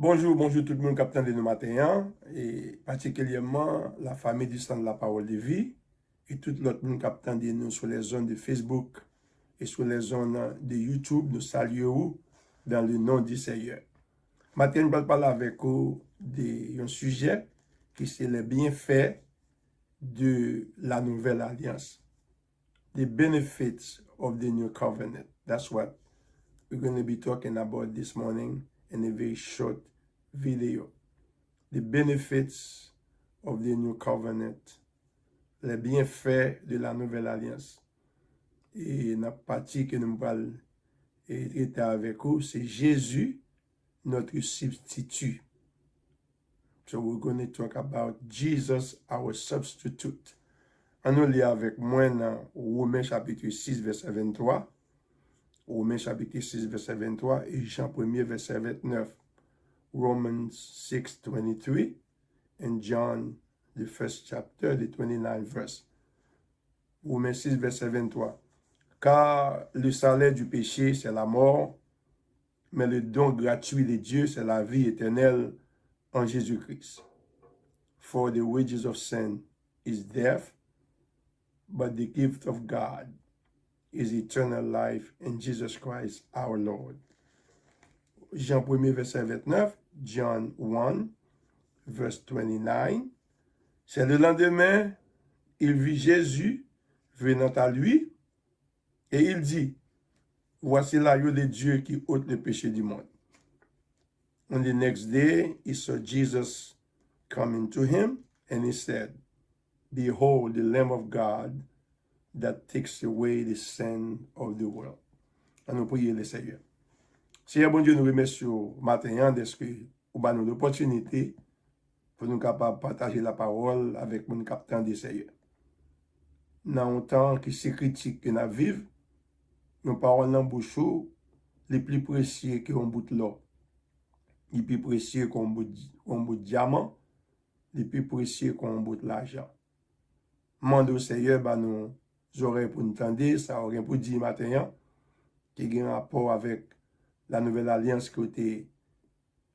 Bonjour, bonjour tout le monde qui de nous matin, et particulièrement la famille du Centre de la Parole de Vie, et tout l'autre monde qui de nous sur les zones de Facebook et sur les zones de YouTube, nous saluons dans le nom du Seigneur. Matin, je vais parler avec vous d'un sujet qui c'est les bienfaits de la nouvelle alliance. The benefits of the new covenant. That's what we're going to be talking about this morning in a very short video. The benefits of the new covenant. Les bienfaits de la nouvelle alliance. Et la partie que nous allons traiter avec vous, c'est Jésus, notre substitut. So we're going to talk about Jesus, our substitute. On nous lit avec moi dans Romains chapitre 6, verset 23. Romains chapitre 6, verset 23 et Jean 1er, verset 29. Romans 6, 23 and John, the first chapter, the 29th verse. Romains 6, verset 23. Car le salaire du péché, c'est la mort, mais le don gratuit de Dieu, c'est la vie éternelle en Jésus-Christ. For the wages of sin is death, but the gift of God is eternal life in Jesus Christ our Lord. Jean 1er, verset 29, John 1, verse 29. C'est le lendemain, il vit Jésus venant à lui, et il dit, voici l'agneau de Dieu qui ôte le péché du monde. On the next day, he saw Jesus coming to him, and he said, behold, the Lamb of God that takes away the sin of the world. On nous prier le Seigneur. Seigneur, bon Dieu, nous remercions matin de ce que vous avez l'opportunité pour nous capables de partager la parole avec mon capitaine de Seigneur. Dans un temps qui c'est critique que nous vivons, nos paroles dans bouche les plus précieux qu'un bout de l'or, les plus précieux qu'un bout de diamant, les plus précieux qu'un bout de l'argent. Mande au Seigneur, nous oreilles pour nous entendre, ça aurait pour dire matin, qui a un rapport avec la nouvelle alliance qui a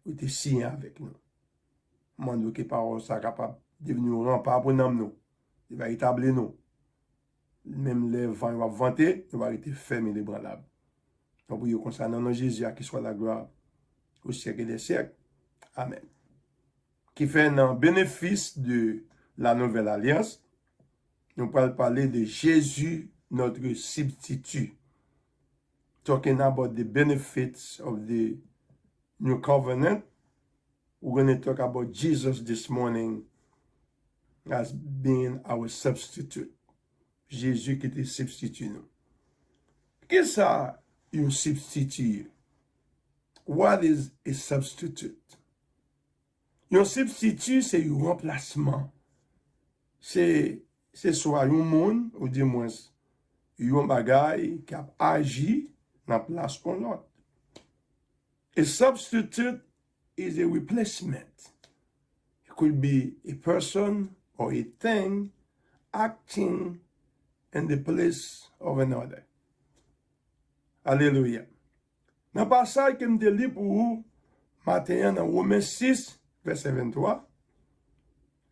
été signée avec nous. Mande que parole ça capable de devenir un rempart pour nous. Il va établir nous. Même les vents vont vanter, il va être ferme et ébranlable. Donc, pour vous concernant dans Jésus, qui soit la gloire au siècle des siècles. Amen. Qui fait un bénéfice de la nouvelle alliance, nous allons parler de Jésus, notre substitut. Talking about the benefits of the new covenant. We're going to talk about Jesus this morning as being our substitute. Jésus qui était substitut nous. Qu'est-ce que ça, un substitut? What is a substitute? Un substitut, c'est un remplacement. C'est soit un monde, ou du moins, un bagay qui a agi dans la place de l'autre. A substitute is a replacement. It could be a person or a thing acting in the place of another. Alléluia. Dans le passage que je lis pour vous, matin, dans Romains 6, verset 23,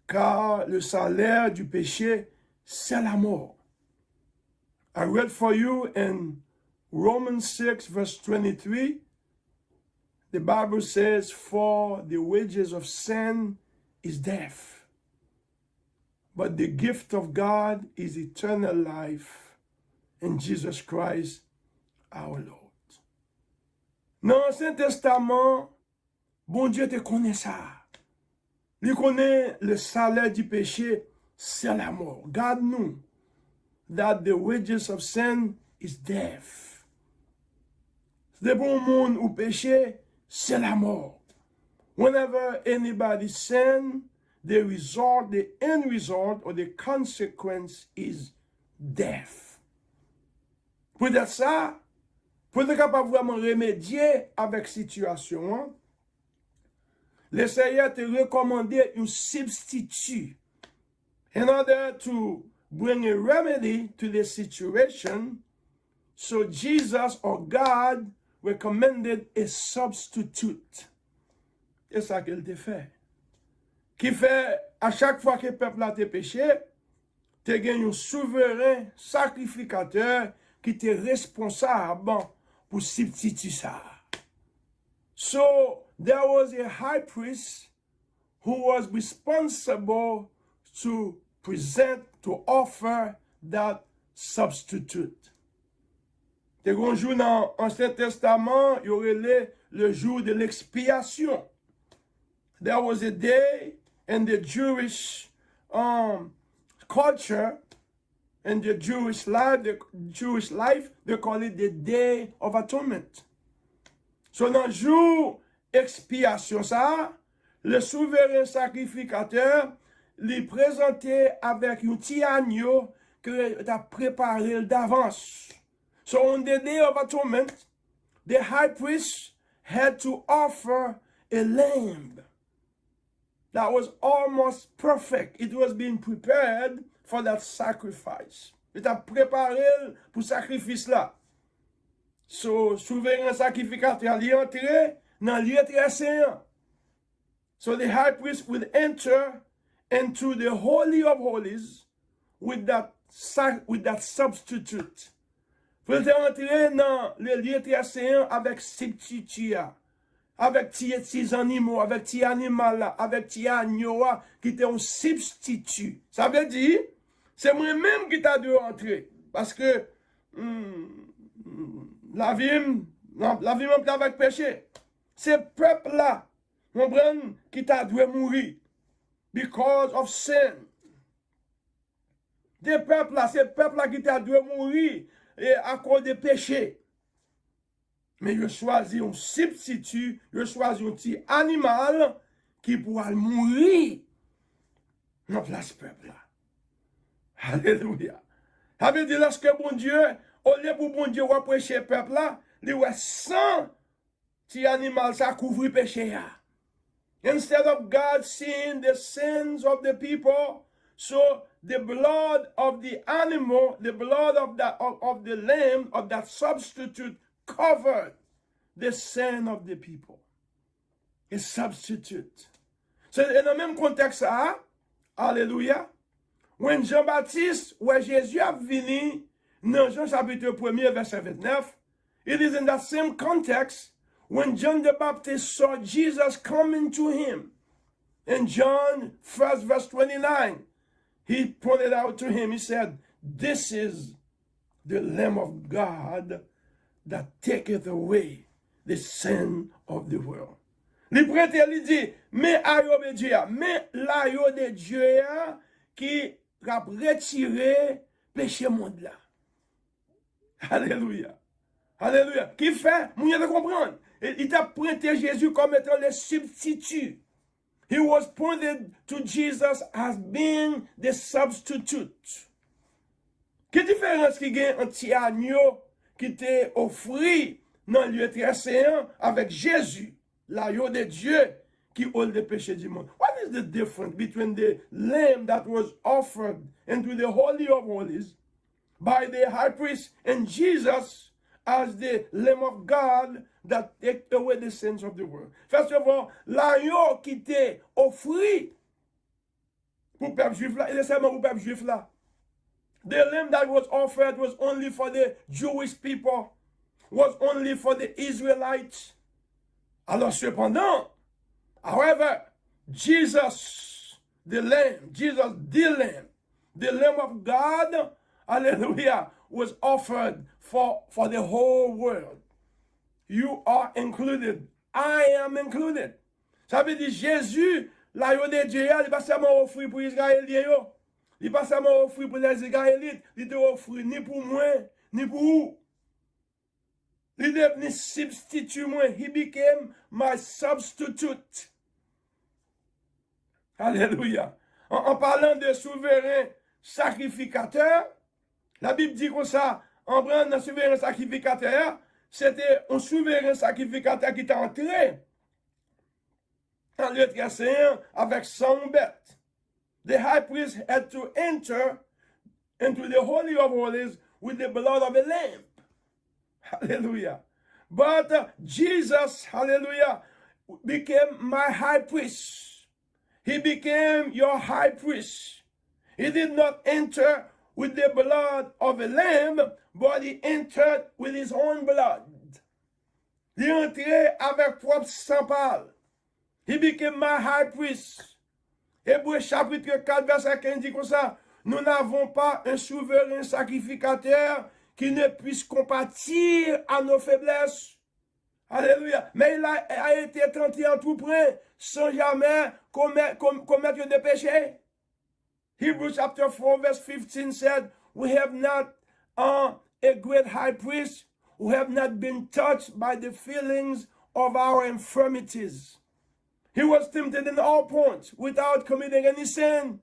car le salaire du péché, c'est la mort. I read for you in Romans 6, verse 23, the Bible says, for the wages of sin is death, but the gift of God is eternal life in Jesus Christ our Lord. Dans l'Ancien Testament, bon Dieu te connaît ça. Il connaît le salaire du péché, c'est la mort. God knew that the wages of sin is death. Le bon monde ou péché, c'est la mort. Whenever anybody sin, the end result or the consequence is death. Peut-être ça, pour être capable vraiment remédier avec la situation, le Seigneur te recommandé un substitut in order to bring a remedy to the situation. So Jesus or God recommended a substitute. C'est ça qu'elle te fait. Qui fait, à chaque fois que le peuple a été péché, tu as un souverain sacrificateur qui est responsable pour substituer ça. So, there was a high priest who was responsible to present, to offer that substitute. Te gon jour dans l'Ancien Testament, il y aurait le jour de l'expiation. There was a day in the Jewish culture, in the Jewish life, they call it the Day of Atonement. So dans le jour expiation ça, le souverain sacrificateur lui présentait avec un petit agneau que tu as préparé d'avance. So on the Day of Atonement, the high priest had to offer a lamb that was almost perfect. It was being prepared for that sacrifice. Il a préparé pour sacrifice là. So, souverain sacrificateur, il entrait dans le lieu très saint. So the high priest would enter into the Holy of Holies with that substitute. Il entrer dans le lieu très saint avec substitut, avec petits animaux, avec petits animaux, avec petits agneaux qui étaient un substitut. Ça veut dire, c'est moi-même qui t'a dû entrer. Parce que la vie même avec péché. C'est peuple-là, qui t'a dû mourir. Because of sin. Des peuples-là, c'est peuple-là qui t'a dû mourir à cause des péchés. Mais je choisis un substitut, je choisis un petit animal qui pourra mourir dans place peuple-là. Alléluia. Ça veut dire, lorsque bon Dieu, au lieu pour bon Dieu prêcher le peuple-là, il y a 100 petits animaux ça couvre le péché. Instead of God seeing the sins of the people, so the blood of the animal, the blood of the lamb, of that substitute covered the sin of the people. A substitute. So, in the même contexte, Alléluia, when Jean-Baptiste, where Jésus a venu, dans Jean chapitre 1, verset 29, it is in that same context when John the Baptist saw Jesus coming to him. In John 1, verse 29, he pointed out to him, he said, "This is the Lamb of God that taketh away the sin of the world." Le prêtre lui dit, mais ayo de Dieu, mais l'ayo de Dieu qui a retiré péché monde là. Alléluia. Alléluia. Qui fait, vous de comprendre. Il t'a prêté Jésus comme étant le substitut. He was pointed to Jesus as being the substitute. Quelle différence qu'il y a un petit agneau qui était offert dans le lieu très saint avec Jésus, l'agneau de Dieu qui ôte le péché du monde. What is the difference between the lamb that was offered into the Holy of Holies by the high priest and Jesus as the Lamb of God that take away the sins of the world? First of all, l'agneau qui était offert pour le peuple juif là, et seulement pour le peuple juif là. The lamb that was offered was only for the Jewish people, was only for the Israelites. Alors cependant, however, Jesus, the Lamb of God, hallelujah, was offered for the whole world. You are included. I am included. Ça veut dire Jésus, l'agneau de Dieu, il n'est pas seulement offert pour les Israéliens. Il n'est pas seulement offert pour les Israélites. Il n'est offert ni pour moi, ni pour vous. Il est devenu substitut moi. He became my substitute. Alléluia. En parlant de souverain sacrificateur, la Bible dit comme ça, en prenant un souverain sacrificateur, c'était un souverain sacrificateur qui est entré dans le lieu très saint avec 100 bêtes. The high priest had to enter into the Holy of Holies with the blood of a lamb. Hallelujah. But Jesus, hallelujah, became my high priest. He became your high priest. He did not enter with the blood of a lamb, but he entered with his own blood. Il est entré avec propre sang pâle. He became my high priest. Hébreux chapitre 4, verset 15 dit comme ça. Nous n'avons pas un souverain sacrificateur qui ne puisse compatir à nos faiblesses. Alléluia. Mais il a été tenté en tout point sans jamais commettre de péché. Hebrews chapter 4 verse 15 said, we have not a great high priest who have not been touched by the feelings of our infirmities. He was tempted in all points without committing any sin.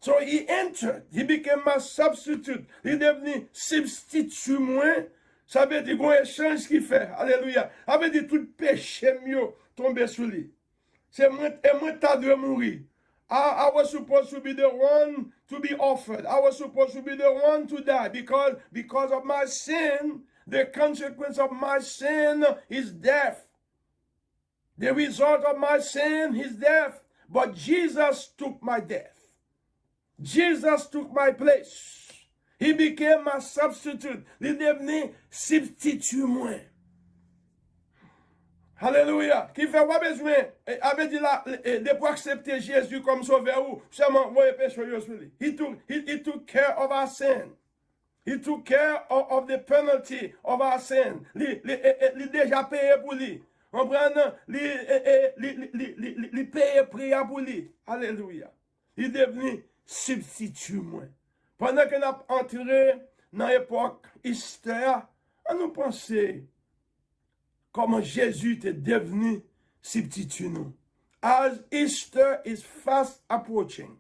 So he entered. He became my substitute. Il est devenu substitut moi. Ça veut dire qu'on échange qu'il fait. Alléluia. Ça veut dire tout péché mieux tomber sur lui. C'est moi qui dois mourir. I was supposed to be the one to be offered. I was supposed to be the one to die because of my sin. The consequence of my sin is death. The result of my sin is death. But Jesus took my death. Jesus took my place. He became my substitute. Il est devenu substitut moi. Alléluia. Qui fait pas besoin, avait dit là, de pour accepter Jésus comme sauveur ou seulement voyer péché sur lui. He took care of our sin. He took care of the penalty of our sin. Il déjà payé pour lui. On prend, il paye prix pour lui. Alléluia. Il est devenu substitut moi. Pendant qu'on a entré dans l'époque Easter, on nous pensait comment Jésus était devenu substitut nous. As Easter is fast approaching,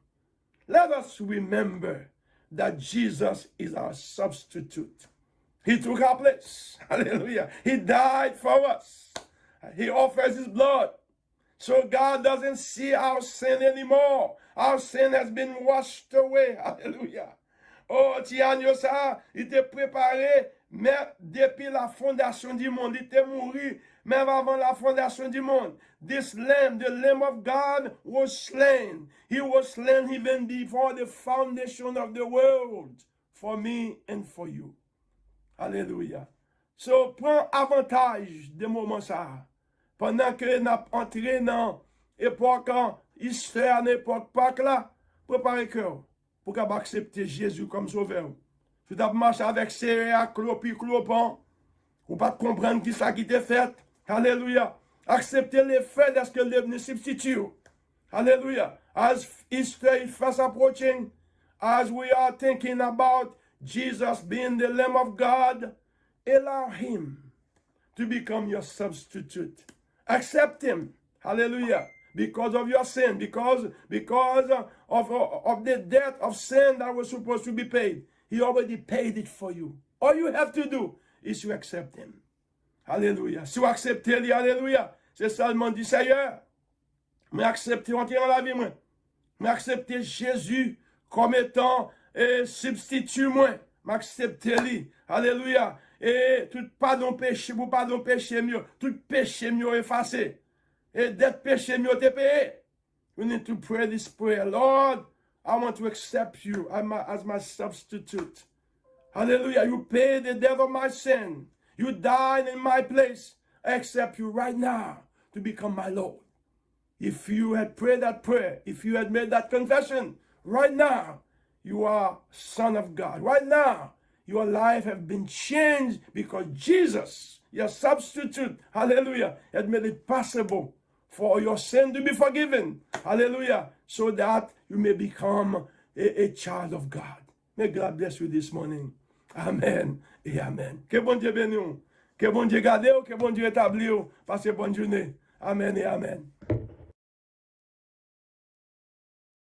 let us remember that Jesus is our substitute. He took our place. Hallelujah. He died for us. He offers his blood. So God doesn't see our sin anymore. Our sin has been washed away. Hallelujah. Oh, Tiagno, ça, il était préparé, mais depuis la fondation du monde, il était mort, même avant la fondation du monde. This lamb, the Lamb of God, was slain. He was slain even before the foundation of the world, for me and for you. Hallelujah. So, prends avantage de moments ça. Pendant que nous entré dans l'époque, Easter, l'époque Pâques là, préparez cœur pour accepter Jésus comme sauveur. Si tu as marché avec céréales, clopi, clopin, ou pas comprendre qui ça qui t'est fait. Alléluia. Accepter les faits de ce que est devenu substitut. Alléluia. As Easter is fast approaching, as we are thinking about Jesus being the Lamb of God, allow him to become your substitute. Accept him. Hallelujah. Because of your sin, because of the debt of sin that was supposed to be paid. He already paid it for you. All you have to do is to accept him. Hallelujah. Si vous acceptez lui, alléluia, c'est seulement dit Seigneur. Mais acceptez, entrez dans la vie, moi. Mais acceptez Jésus comme étant substitut, moi. M'acceptez lui. Alléluia. Et tout pardon péché, vous pardon péché mieux. Tout péché mieux effacé. Et that péché mieux te payé. We need to pray this prayer. Lord, I want to accept you as my substitute. Hallelujah. You paid the debt of my sin. You died in my place. I accept you right now to become my Lord. If you had prayed that prayer, if you had made that confession, right now, you are son of God. Right now, your life has been changed because Jesus, your substitute, hallelujah, had made it possible for your sin to be forgiven. Hallelujah. So that you may become a child of God. May God bless you this morning. Amen et amen. Que bon Dieu bénisse. Que bon Dieu garde. Que bon Dieu établit. Passez bonne journée. Amen et amen.